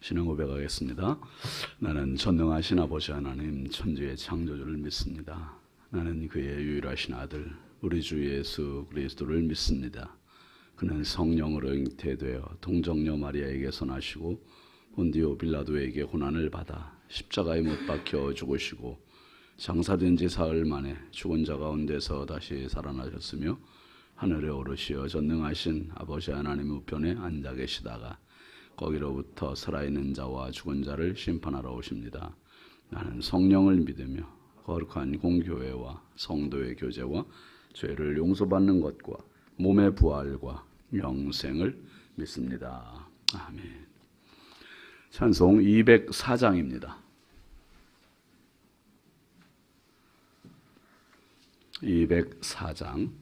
신앙 고백하겠습니다. 나는 전능하신 아버지 하나님 천지의 창조주를 믿습니다. 나는 그의 유일하신 아들 우리 주 예수 그리스도를 믿습니다. 그는 성령으로 잉태되어 동정녀 마리아에게서 나시고 본디오 빌라도에게 고난을 받아 십자가에 못 박혀 죽으시고 장사된 지 사흘 만에 죽은 자 가운데서 다시 살아나셨으며 하늘에 오르시어 전능하신 아버지 하나님 우편에 앉아 계시다가 거기로부터 살아있는 자와 죽은 자를 심판하러 오십니다. 나는 성령을 믿으며 거룩한 공교회와 성도의 교제와 죄를 용서받는 것과 몸의 부활과 영생을 믿습니다. 아멘. 찬송 204장입니다. 204장.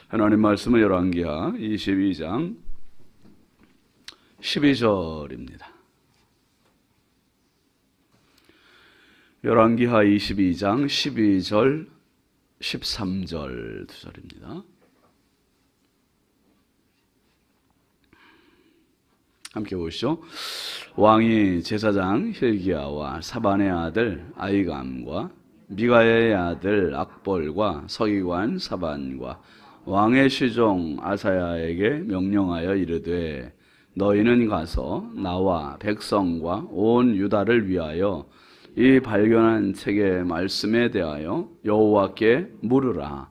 하나님 말씀은 열왕기하 22장 12절입니다. 열왕기하 22장 12절 13절 두 절입니다. 함께 보시죠. 왕이 제사장 힐기야와 사반의 아들 아히감과 미가야의 아들 악볼과 서기관 사반과 왕의 시종 아사야에게 명령하여 이르되 너희는 가서 나와 백성과 온 유다를 위하여 이 발견한 책의 말씀에 대하여 여호와께 물으라.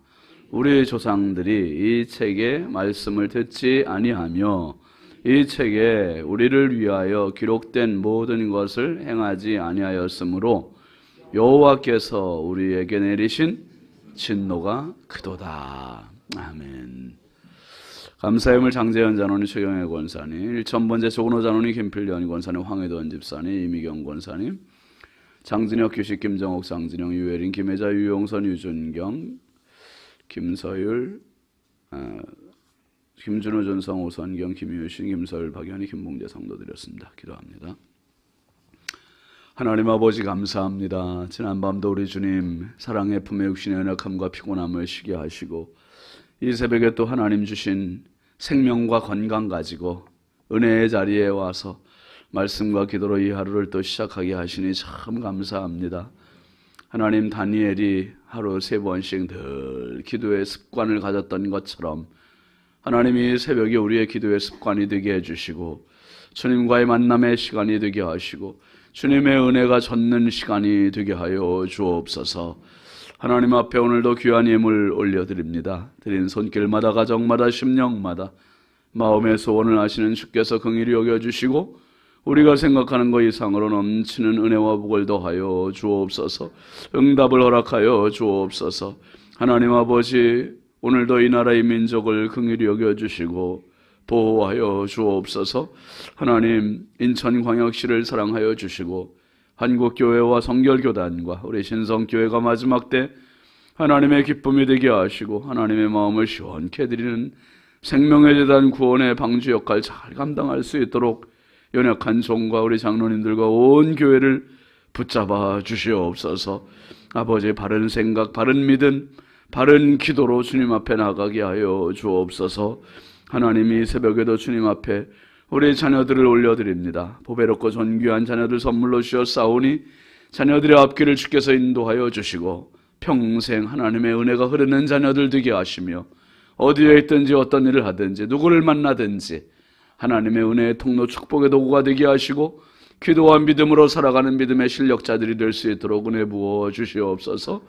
우리 조상들이 이 책의 말씀을 듣지 아니하며 이 책에 우리를 위하여 기록된 모든 것을 행하지 아니하였으므로 여호와께서 우리에게 내리신 진노가 크도다. 아멘. 감사의물 장재현 장로님, 최경혜 권사님, 1000번째 조근호 장로님, 김필련 권사님, 황혜돈 집사님, 이미경 권사님, 장진혁 규식, 김정옥, 장진영, 유혜린, 김혜자, 유용선, 유준경, 김서율, 김준호, 전성, 오선경, 김유신, 김서율, 박현희, 김봉재 성도 드렸습니다. 기도합니다. 하나님 아버지 감사합니다. 지난밤도 우리 주님 사랑의 품에 육신의 연약함과 피곤함을 쉬게 하시고 이 새벽에 또 하나님 주신 생명과 건강 가지고 은혜의 자리에 와서 말씀과 기도로 이 하루를 또 시작하게 하시니 참 감사합니다. 하나님, 다니엘이 하루 3번씩 늘 기도의 습관을 가졌던 것처럼 하나님이 새벽에 우리의 기도의 습관이 되게 해주시고 주님과의 만남의 시간이 되게 하시고 주님의 은혜가 젖는 시간이 되게 하여 주옵소서. 하나님 앞에 오늘도 귀한 예물 올려드립니다. 드린 손길마다 가정마다 심령마다 마음의 소원을 아시는 주께서 긍휼히 여겨주시고 우리가 생각하는 것 이상으로 넘치는 은혜와 복을 더하여 주옵소서. 응답을 허락하여 주옵소서. 하나님 아버지, 오늘도 이 나라의 민족을 긍휼히 여겨주시고 보호하여 주옵소서. 하나님, 인천광역시를 사랑하여 주시고 한국교회와 성결교단과 우리 신성교회가 마지막 때 하나님의 기쁨이 되게 하시고 하나님의 마음을 시원케 해드리는 생명의 재단 구원의 방주 역할 잘 감당할 수 있도록 연약한 종과 우리 장로님들과 온 교회를 붙잡아 주시옵소서. 아버지, 바른 생각, 바른 믿음, 바른 기도로 주님 앞에 나가게 하여 주옵소서. 하나님이 새벽에도 주님 앞에 우리 자녀들을 올려드립니다. 보배롭고 존귀한 자녀들 선물로 주셨사오니 자녀들의 앞길을 주께서 인도하여 주시고 평생 하나님의 은혜가 흐르는 자녀들 되게 하시며 어디에 있든지 어떤 일을 하든지 누구를 만나든지 하나님의 은혜의 통로 축복의 도구가 되게 하시고 기도와 믿음으로 살아가는 믿음의 실력자들이 될 수 있도록 은혜 부어 주시옵소서.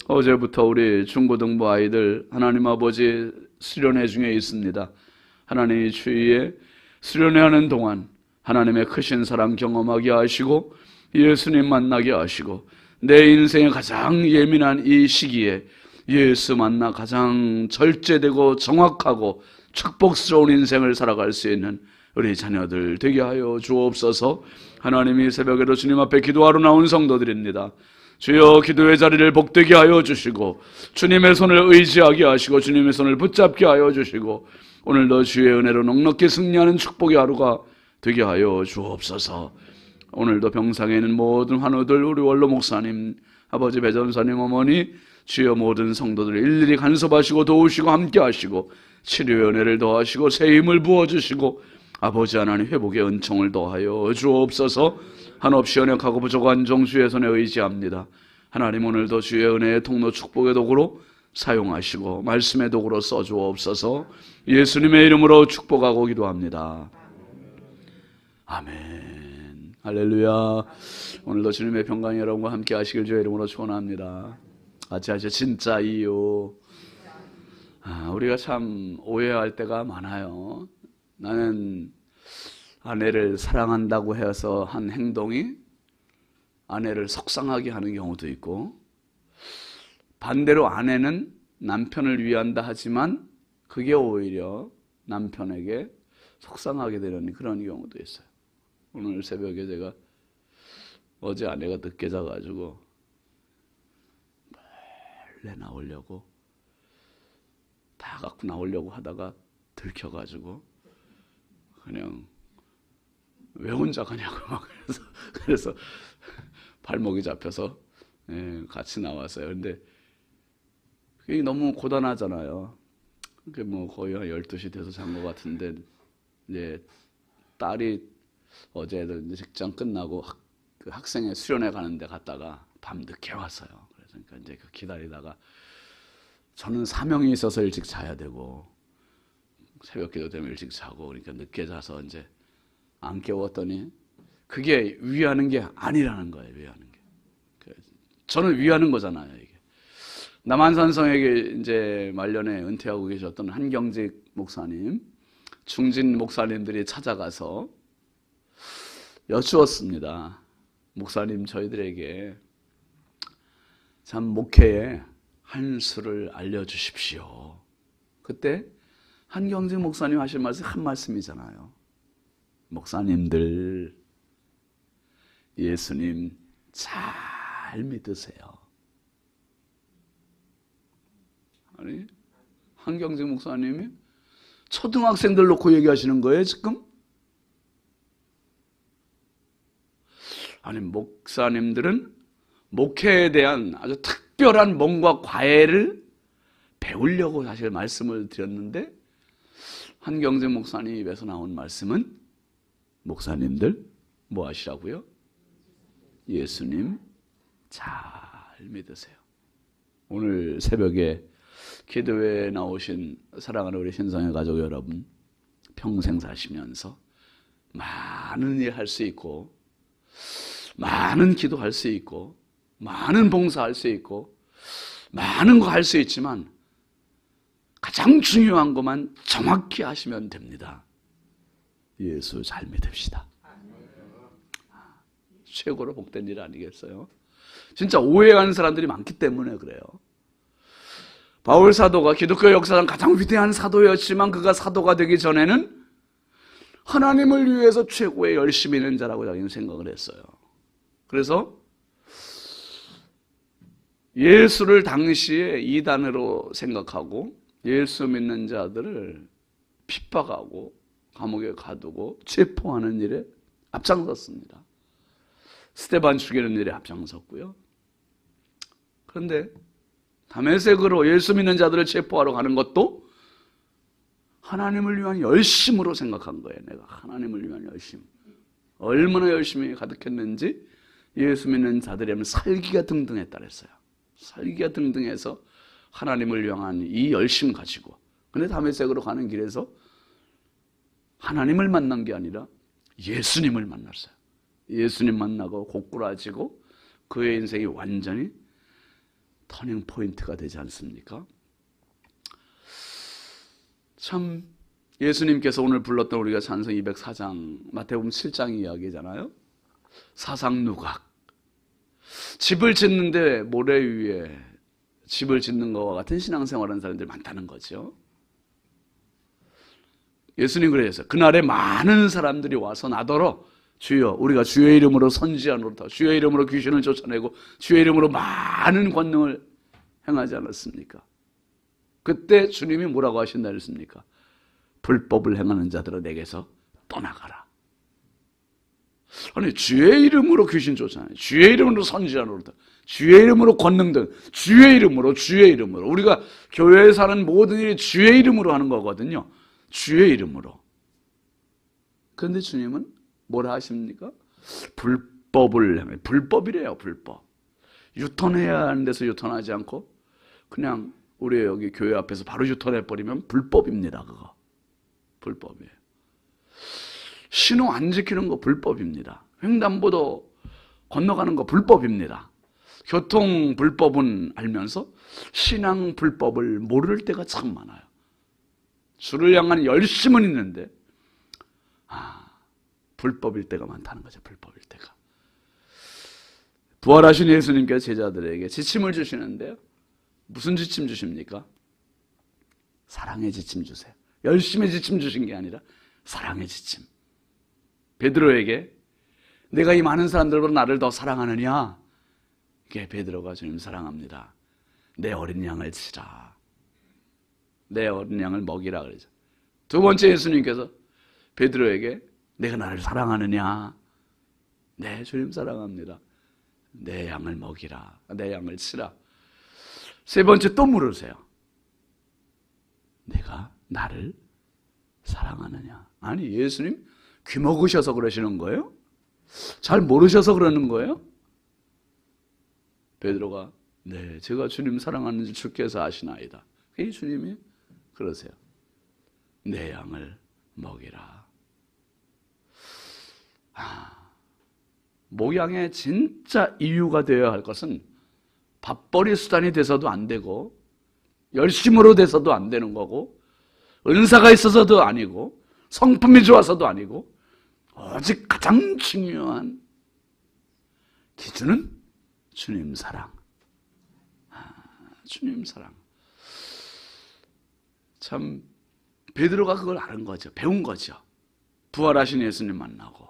어제부터 우리 중고등부 아이들 하나님 아버지 수련회 중에 있습니다. 하나님의 주위에 수련회 하는 동안 하나님의 크신 사랑 경험하게 하시고 예수님 만나게 하시고 내 인생의 가장 예민한 이 시기에 예수 만나 가장 절제되고 정확하고 축복스러운 인생을 살아갈 수 있는 우리 자녀들 되게 하여 주옵소서. 하나님이 새벽에도 주님 앞에 기도하러 나온 성도들입니다. 주여, 기도의 자리를 복되게 하여 주시고 주님의 손을 의지하게 하시고 주님의 손을 붙잡게 하여 주시고 오늘도 주의 은혜로 넉넉히 승리하는 축복의 하루가 되게 하여 주옵소서. 오늘도 병상에 있는 모든 환우들, 우리 원로 목사님, 아버지 배전사님, 어머니, 주여 모든 성도들 일일이 간섭하시고 도우시고 함께 하시고 치료의 은혜를 더하시고 새 힘을 부어주시고 아버지 하나님 회복의 은총을 더하여 주옵소서. 한없이 연약하고 부족한 종 주의 손에 의지합니다. 하나님, 오늘도 주의 은혜의 통로 축복의 도구로 사용하시고 말씀의 도구로 써주옵소서. 예수님의 이름으로 축복하고 기도합니다. 아멘. 할렐루야. 오늘도 주님의 평강이 여러분과 함께 하시길 주의 이름으로 축원합니다. 같이 하시죠. 진짜이요. 우리가 참 오해할 때가 많아요. 나는 아내를 사랑한다고 해서 한 행동이 아내를 속상하게 하는 경우도 있고, 반대로 아내는 남편을 위한다 하지만 그게 오히려 남편에게 속상하게 되는 그런 경우도 있어요. 오늘 새벽에 제가 어제 아내가 늦게 자가지고 몰래 나오려고 다 갖고 나오려고 하다가 들켜가지고 그냥 왜 혼자 가냐고 막 그래서 발목이 잡혀서 같이 나왔어요. 근데 그게 너무 고단하잖아요. 그게 뭐 거의 한 12시 돼서 잔 것 같은데 이제 딸이 어제 직장 끝나고 학생회 수련회 가는데 갔다가 밤 늦게 왔어요. 그러니까 이제 기다리다가 저는 사명이 있어서 일찍 자야 되고 새벽 기도 때문에 일찍 자고 그러니까 늦게 자서 이제 안 깨웠더니 그게 위하는 게 아니라는 거예요. 위하는 게. 저는 위하는 거잖아요. 이게. 남한산성에게 이제 말년에 은퇴하고 계셨던 한경직 목사님, 중진 목사님들이 찾아가서 여쭈었습니다. 목사님, 저희들에게 참 목회의 한 수를 알려주십시오. 그때 한경직 목사님 하신 말씀 한 말씀이잖아요. 목사님들, 예수님 잘 믿으세요. 아니, 한경직 목사님이 초등학생들 놓고 얘기하시는 거예요, 지금? 아니, 목사님들은 목회에 대한 아주 특별한 뭔가 과외를 배우려고 사실 말씀을 드렸는데 한경재 목사님 입에서 나온 말씀은 목사님들 뭐 하시라고요? 예수님 잘 믿으세요. 오늘 새벽에 기도회에 나오신 사랑하는 우리 신성의 가족 여러분, 평생 사시면서 많은 일 할 수 있고, 많은 기도할 수 있고, 많은 봉사할 수 있고, 많은 거 할 수 있지만 가장 중요한 것만 정확히 하시면 됩니다. 예수 잘 믿읍시다. 최고로 복된 일 아니겠어요? 진짜 오해하는 사람들이 많기 때문에 그래요. 바울 사도가 기독교 역사상 가장 위대한 사도였지만 그가 사도가 되기 전에는 하나님을 위해서 최고의 열심히 있는 자라고 자기는 생각을 했어요. 그래서 예수를 당시에 이단으로 생각하고 예수 믿는 자들을 핍박하고 감옥에 가두고 체포하는 일에 앞장섰습니다. 스데반 죽이는 일에 앞장섰고요. 그런데 다메섹으로 예수 믿는 자들을 체포하러 가는 것도 하나님을 위한 열심으로 생각한 거예요. 내가 하나님을 위한 열심. 얼마나 열심히 가득했는지 예수 믿는 자들이라면 살기가 등등했다 그랬어요. 살기가 등등해서 하나님을 향한 이 열심 가지고. 근데 다메섹으로 가는 길에서 하나님을 만난 게 아니라 예수님을 만났어요. 예수님 만나고 고꾸라지고 그의 인생이 완전히 터닝 포인트가 되지 않습니까? 참 예수님께서 오늘 불렀던 우리가 찬송 204장 마태복음 7장 이야기잖아요. 사상누각. 집을 짓는데 모래 위에 집을 짓는 것과 같은 신앙생활하는 사람들이 많다는 거죠. 예수님 그래서 그날에 많은 사람들이 와서 나더러 주여 우리가 주의 이름으로 선지하노라, 주의 이름으로 귀신을 쫓아내고 주의 이름으로 많은 권능을 행하지 않았습니까? 그때 주님이 뭐라고 하신다 그랬습니까? 불법을 행하는 자들은 내게서 떠나가라. 아니 주의 이름으로 귀신 쫓아내, 주의 이름으로 선지하노라, 주의 이름으로 권능등, 주의 이름으로 우리가 교회에 사는 모든 일이 주의 이름으로 하는 거거든요. 주의 이름으로. 그런데 주님은 뭐라 하십니까? 불법을 행해. 불법이래요. 불법. 유턴해야 하는 데서 유턴하지 않고 그냥 우리 여기 교회 앞에서 바로 유턴해버리면 불법입니다. 그거 불법이에요. 신호 안 지키는 거 불법입니다. 횡단보도 건너가는 거 불법입니다. 교통 불법은 알면서 신앙 불법을 모를 때가 참 많아요. 주를 향한 열심은 있는데 불법일 때가 많다는 거죠. 불법일 때가. 부활하신 예수님께서 제자들에게 지침을 주시는데요. 무슨 지침 주십니까? 사랑의 지침 주세요. 열심히 지침 주신 게 아니라 사랑의 지침. 베드로에게 내가 이 많은 사람들보다 나를 더 사랑하느냐? 이게 베드로가 주님 사랑합니다. 내 어린 양을 치라. 내 어린 양을 먹이라 그러죠. 두 번째 예수님께서 베드로에게 내가 나를 사랑하느냐? 네, 주님 사랑합니다. 내 양을 먹이라. 내 양을 치라. 세 번째 또 물으세요. 내가 나를 사랑하느냐? 아니 예수님 귀 먹으셔서 그러시는 거예요? 잘 모르셔서 그러는 거예요? 베드로가 네, 제가 주님 사랑하는지 주께서 아시나이다. 이 주님이 그러세요. 내 양을 먹이라. 목양의 진짜 이유가 되어야 할 것은 밥벌이 수단이 돼서도 안 되고 열심으로 돼서도 안 되는 거고 은사가 있어서도 아니고 성품이 좋아서도 아니고 오직 가장 중요한 기준은 주님 사랑. 주님 사랑. 참 베드로가 그걸 아는 거죠. 배운 거죠. 부활하신 예수님 만나고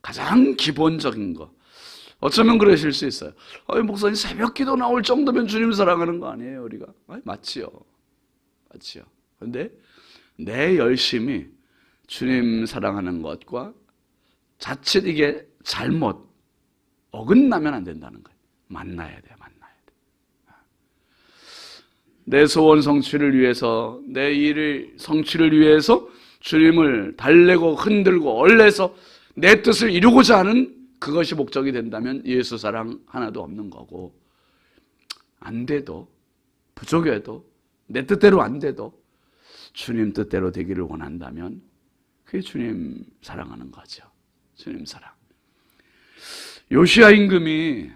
가장 기본적인 거. 어쩌면 그러실 수 있어요. 목사님 새벽 기도 나올 정도면 주님 사랑하는 거 아니에요 우리가? 맞지요. 맞지요. 그런데 내 열심이 주님 사랑하는 것과 자칫 이게 잘못 어긋나면 안 된다는 거예요. 만나야 돼요. 만나야 돼. 내 소원 성취를 위해서, 내 일의 성취를 위해서 주님을 달래고 흔들고 얼레서 내 뜻을 이루고자 하는 그것이 목적이 된다면 예수 사랑 하나도 없는 거고, 안 돼도, 부족해도, 내 뜻대로 안 돼도 주님 뜻대로 되기를 원한다면 그게 주님 사랑하는 거죠. 주님 사랑. 요시야 임금이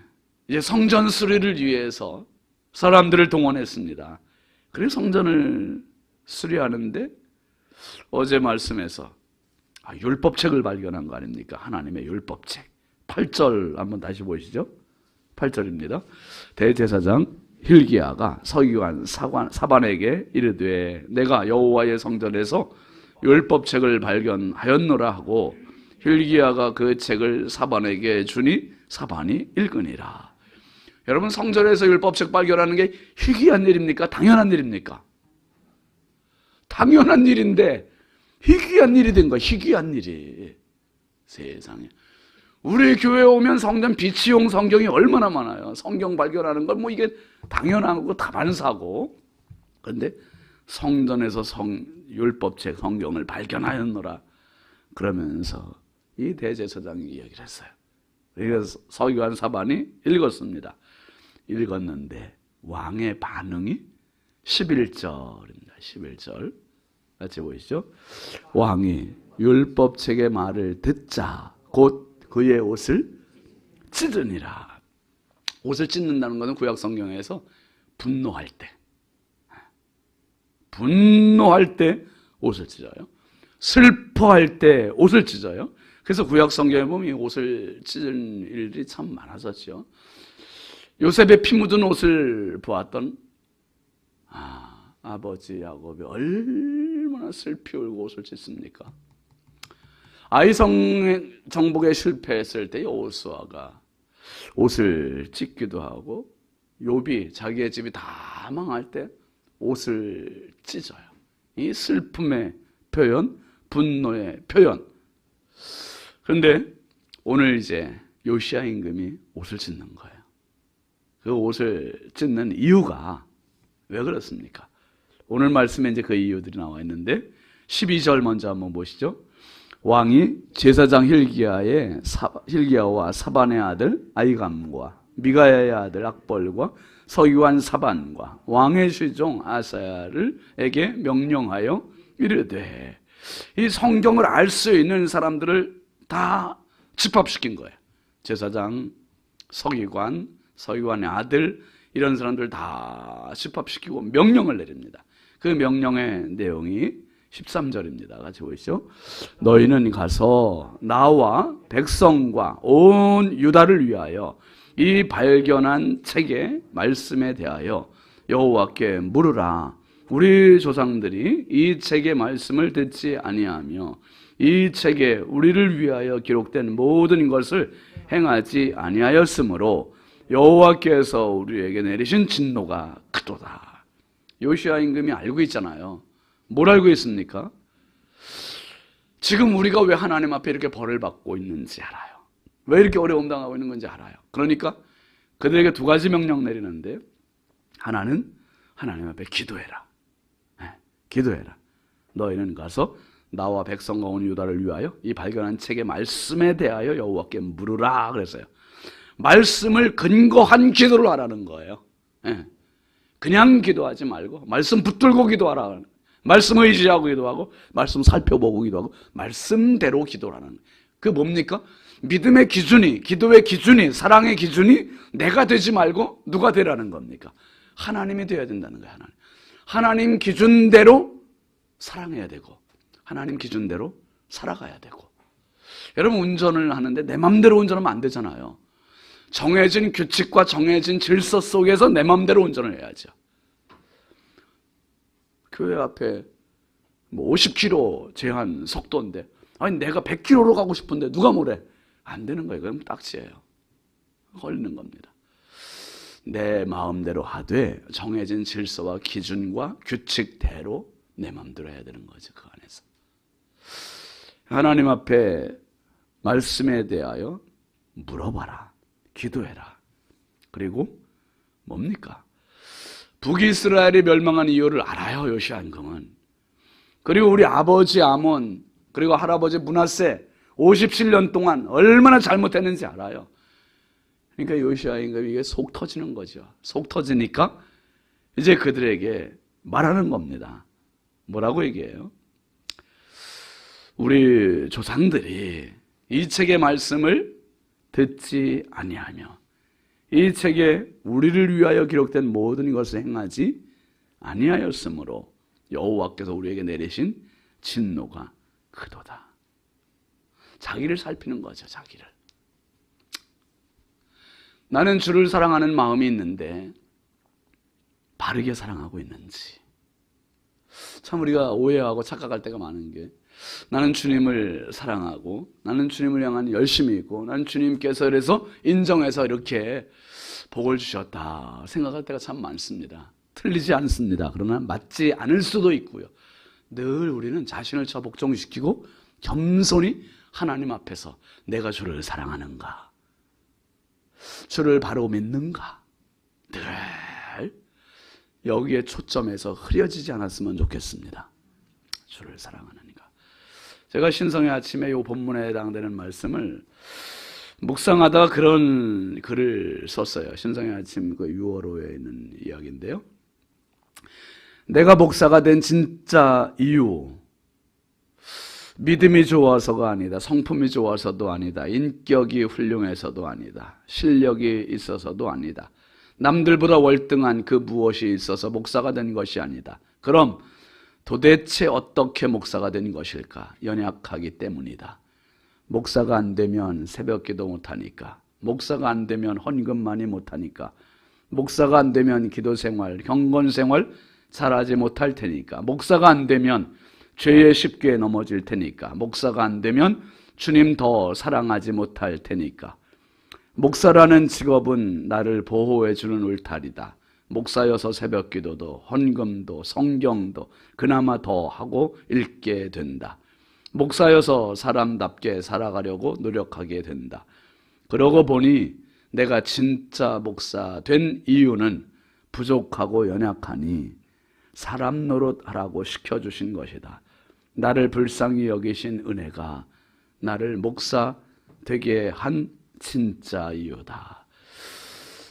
이제 성전 수리를 위해서 사람들을 동원했습니다. 그래서 성전을 수리하는데 어제 말씀에서 율법책을 발견한 거 아닙니까? 하나님의 율법책. 8절 한번 다시 보시죠. 8절입니다. 대제사장 hil기야가 서기관 사반에게 이르되 내가 여호와의 성전에서 율법책을 발견하였노라 하고 hil기야가 그 책을 사반에게 주니 사반이 읽으니라. 여러분, 성전에서 율법책 발견하는 게 희귀한 일입니까? 당연한 일입니까? 당연한 일인데 희귀한 일이 된 거야. 희귀한 일이. 세상에. 우리 교회에 오면 성전 비치용 성경이 얼마나 많아요. 성경 발견하는 건 뭐 이게 당연하고 다반사고. 그런데 성전에서 율법책 성경을 발견하였노라 그러면서 이 대제사장이 이야기를 했어요. 그래서 서기관 사반이 읽었습니다. 읽었는데 왕의 반응이 11절입니다. 11절 같이 보이시죠? 왕이 율법책의 말을 듣자 곧 그의 옷을 찢으니라. 옷을 찢는다는 것은 구약 성경에서 분노할 때 옷을 찢어요. 슬퍼할 때 옷을 찢어요. 그래서 구약 성경에 보면 이 옷을 찢은 일들이 참 많았었죠. 요셉의 피 묻은 옷을 보았던 아버지 야곱이 얼마나 슬피 울고 옷을 찢습니까? 아이성 정복에 실패했을 때 여호수아가 옷을 찢기도 하고, 욥이 자기의 집이 다 망할 때 옷을 찢어요. 이 슬픔의 표현, 분노의 표현. 그런데 오늘 이제 요시야 임금이 옷을 찢는 거예요. 그 옷을 찢는 이유가 왜 그렇습니까? 오늘 말씀에 이제 그 이유들이 나와 있는데 12절 먼저 한번 보시죠. 왕이 제사장 hil기야와 사반의 아들 아이감과 미가야의 아들 악벌과 서기관 사반과 왕의 시종 아사야에게 명령하여 이르되, 이 성경을 알 수 있는 사람들을 다 집합시킨 거예요. 제사장, 서기관의 아들, 이런 사람들 다 집합시키고 명령을 내립니다. 그 명령의 내용이 13절입니다. 같이 보시죠. 너희는 가서 나와 백성과 온 유다를 위하여 이 발견한 책의 말씀에 대하여 여호와께 물으라. 우리 조상들이 이 책의 말씀을 듣지 아니하며 이 책에 우리를 위하여 기록된 모든 것을 행하지 아니하였으므로 여호와께서 우리에게 내리신 진노가 크도다. 요시야 임금이 알고 있잖아요. 뭘 알고 있습니까? 지금 우리가 왜 하나님 앞에 이렇게 벌을 받고 있는지 알아요. 왜 이렇게 어려움 당하고 있는 건지 알아요. 그러니까 그들에게 두 가지 명령 내리는데, 하나는 하나님 앞에 기도해라. 기도해라. 너희는 가서 나와 백성과 온 유다를 위하여 이 발견한 책의 말씀에 대하여 여호와께 물으라 그랬어요. 말씀을 근거한 기도를 하라는 거예요. 그냥 기도하지 말고 말씀 붙들고 기도하라. 말씀 의지하고 기도하고 말씀 살펴보고 기도하고 말씀대로 기도하는, 그 뭡니까? 믿음의 기준이, 기도의 기준이, 사랑의 기준이 내가 되지 말고 누가 되라는 겁니까? 하나님이 되어야 된다는 거예요. 하나님 기준대로 사랑해야 되고 하나님 기준대로 살아가야 되고. 여러분, 운전을 하는데 내 맘대로 운전하면 안 되잖아요. 정해진 규칙과 정해진 질서 속에서 내 맘대로 운전을 해야죠. 교회 앞에 뭐 50km 제한 속도인데, 아니 내가 100km로 가고 싶은데 누가 뭐래? 안 되는 거예요. 그럼 딱지예요. 걸리는 겁니다. 내 마음대로 하되 정해진 질서와 기준과 규칙대로 내 마음대로 해야 되는 거죠. 그 안에서 하나님 앞에 말씀에 대하여 물어봐라. 기도해라. 그리고 뭡니까? 북이스라엘이 멸망한 이유를 알아요, 요시야 임금은. 그리고 우리 아버지 아몬, 그리고 할아버지 므낫세 57년 동안 얼마나 잘못했는지 알아요. 그러니까 요시야 임금이 이게 속 터지는 거죠. 속 터지니까 이제 그들에게 말하는 겁니다. 뭐라고 얘기해요? 우리 조상들이 이 책의 말씀을 듣지 아니하며 이 책에 우리를 위하여 기록된 모든 것을 행하지 아니하였으므로 여호와께서 우리에게 내리신 진노가 크도다. 자기를 살피는 거죠, 자기를. 나는 주를 사랑하는 마음이 있는데 바르게 사랑하고 있는지. 참 우리가 오해하고 착각할 때가 많은 게, 나는 주님을 사랑하고 나는 주님을 향한 열심이 있고 나는 주님께서 그래서 인정해서 이렇게 복을 주셨다 생각할 때가 참 많습니다. 틀리지 않습니다. 그러나 맞지 않을 수도 있고요. 늘 우리는 자신을 복종시키고 겸손히 하나님 앞에서 내가 주를 사랑하는가, 주를 바로 믿는가, 늘 여기에 초점에서 흐려지지 않았으면 좋겠습니다. 주를 사랑하는가. 제가 신성의 아침에 이 본문에 해당되는 말씀을 묵상하다가 그런 글을 썼어요. 신성의 아침 그 6월호에 있는 이야기인데요. 내가 목사가 된 진짜 이유, 믿음이 좋아서가 아니다, 성품이 좋아서도 아니다, 인격이 훌륭해서도 아니다, 실력이 있어서도 아니다, 남들보다 월등한 그 무엇이 있어서 목사가 된 것이 아니다. 그럼 도대체 어떻게 목사가 된 것일까? 연약하기 때문이다. 목사가 안 되면 새벽기도 못하니까, 목사가 안 되면 헌금 많이 못하니까, 목사가 안 되면 기도생활, 경건생활 잘하지 못할 테니까, 목사가 안 되면 죄에 쉽게 넘어질 테니까, 목사가 안 되면 주님 더 사랑하지 못할 테니까, 목사라는 직업은 나를 보호해 주는 울타리다. 목사여서 새벽기도도 헌금도 성경도 그나마 더 하고 읽게 된다. 목사여서 사람답게 살아가려고 노력하게 된다. 그러고 보니 내가 진짜 목사 된 이유는 부족하고 연약하니 사람 노릇하라고 시켜주신 것이다. 나를 불쌍히 여기신 은혜가 나를 목사 되게 한 진짜 이유다.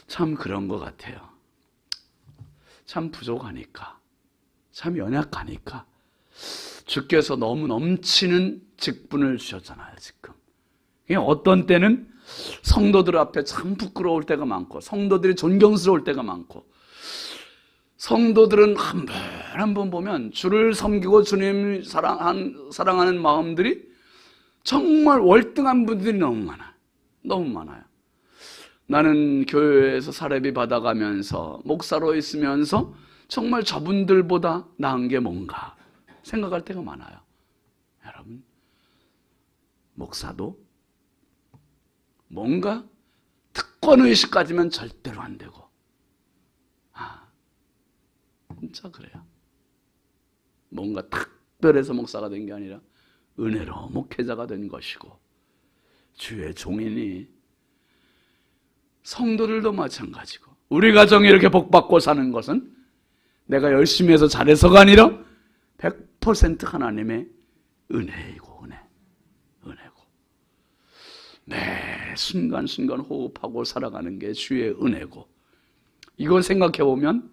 참 그런 것 같아요. 참 부족하니까, 참 연약하니까 주께서 너무 넘치는 직분을 주셨잖아요. 지금 어떤 때는 성도들 앞에 참 부끄러울 때가 많고, 성도들이 존경스러울 때가 많고, 성도들은 한 번 보면 주를 섬기고 주님 사랑하는 마음들이 정말 월등한 분들이 너무 많아요. 나는 교회에서 사례비 받아가면서 목사로 있으면서 정말 저분들보다 나은 게 뭔가 생각할 때가 많아요. 여러분, 목사도 뭔가 특권의식 가지면 절대로 안 되고, 진짜 그래요. 뭔가 특별해서 목사가 된 게 아니라 은혜로 목회자가 된 것이고, 주의 종이니 성도들도 마찬가지고, 우리 가정이 이렇게 복받고 사는 것은 내가 열심히 해서 잘해서가 아니라 100% 하나님의 은혜이고, 은혜고, 매 순간순간 호흡하고 살아가는 게 주의 은혜고, 이걸 생각해보면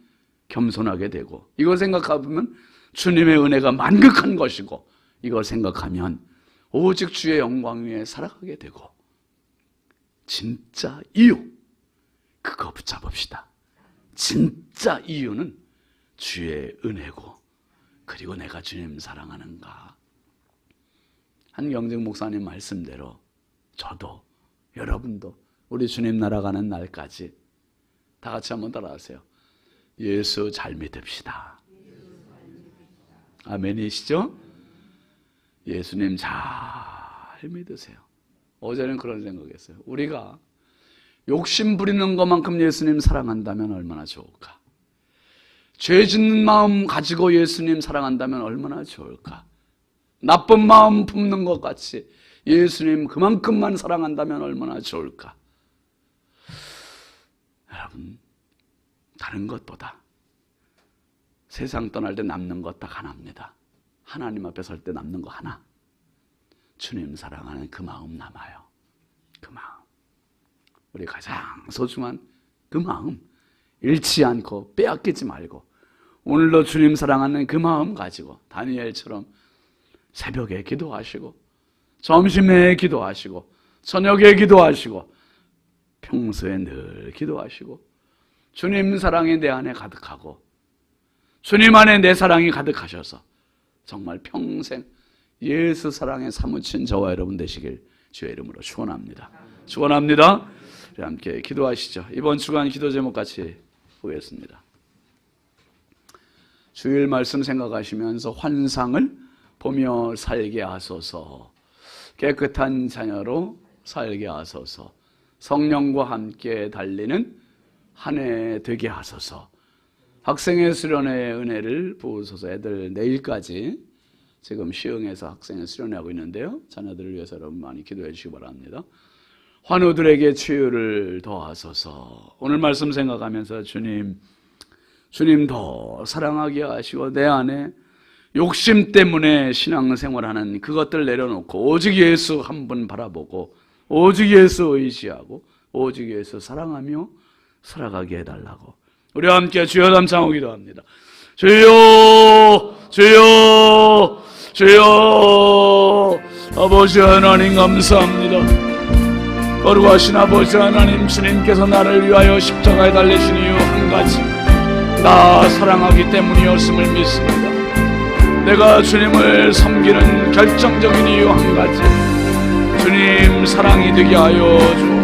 겸손하게 되고, 이걸 생각해보면 주님의 은혜가 만극한 것이고, 이걸 생각하면 오직 주의 영광 위에 살아가게 되고, 진짜 이유, 그거 붙잡읍시다. 진짜 이유는 주의 은혜고, 그리고 내가 주님 사랑하는가. 한경직 목사님 말씀대로 저도 여러분도 우리 주님 나라 가는 날까지 다 같이 한번 따라하세요. 예수 잘 믿읍시다. 아멘이시죠? 예수님 잘 믿으세요. 어제는 그런 생각했어요. 우리가 욕심 부리는 것만큼 예수님 사랑한다면 얼마나 좋을까? 죄 짓는 마음 가지고 예수님 사랑한다면 얼마나 좋을까? 나쁜 마음 품는 것 같이 예수님 그만큼만 사랑한다면 얼마나 좋을까? 여러분, 다른 것보다 세상 떠날 때 남는 것 딱 하나입니다. 하나님 앞에 설 때 남는 거 하나. 주님 사랑하는 그 마음 남아요. 그 마음. 우리 가장 소중한 그 마음 잃지 않고 빼앗기지 말고 오늘도 주님 사랑하는 그 마음 가지고 다니엘처럼 새벽에 기도하시고 점심에 기도하시고 저녁에 기도하시고 평소에 늘 기도하시고 주님 사랑이 내 안에 가득하고 주님 안에 내 사랑이 가득하셔서 정말 평생 예수 사랑에 사무친 저와 여러분 되시길 주의 이름으로 축원합니다. 축원합니다. 우리 함께 기도하시죠. 이번 주간 기도 제목 같이 보겠습니다. 주일 말씀 생각하시면서 환상을 보며 살게 하소서. 깨끗한 자녀로 살게 하소서. 성령과 함께 달리는 한 해 되게 하소서. 학생의 수련회 은혜를 부으소서. 애들 내일까지 지금 시흥에서 학생의 수련회 하고 있는데요. 자녀들을 위해서 여러분 많이 기도해 주시기 바랍니다. 환우들에게 치유를 더하소서. 오늘 말씀 생각하면서 주님 더 사랑하게 하시고 내 안에 욕심 때문에 신앙생활하는 그것들 내려놓고 오직 예수 한 분 바라보고 오직 예수 의지하고 오직 예수 사랑하며 살아가게 해달라고 우리와 함께 주여 담창하고 기도합니다. 주여 주여 주여. 아버지 하나님 감사합니다. 거룩하신 아버지 하나님, 주님께서 나를 위하여 십자가에 달리신 이유 한 가지, 나 사랑하기 때문이었음을 믿습니다. 내가 주님을 섬기는 결정적인 이유 한 가지, 주님 사랑이 되게 하여 주옵소서.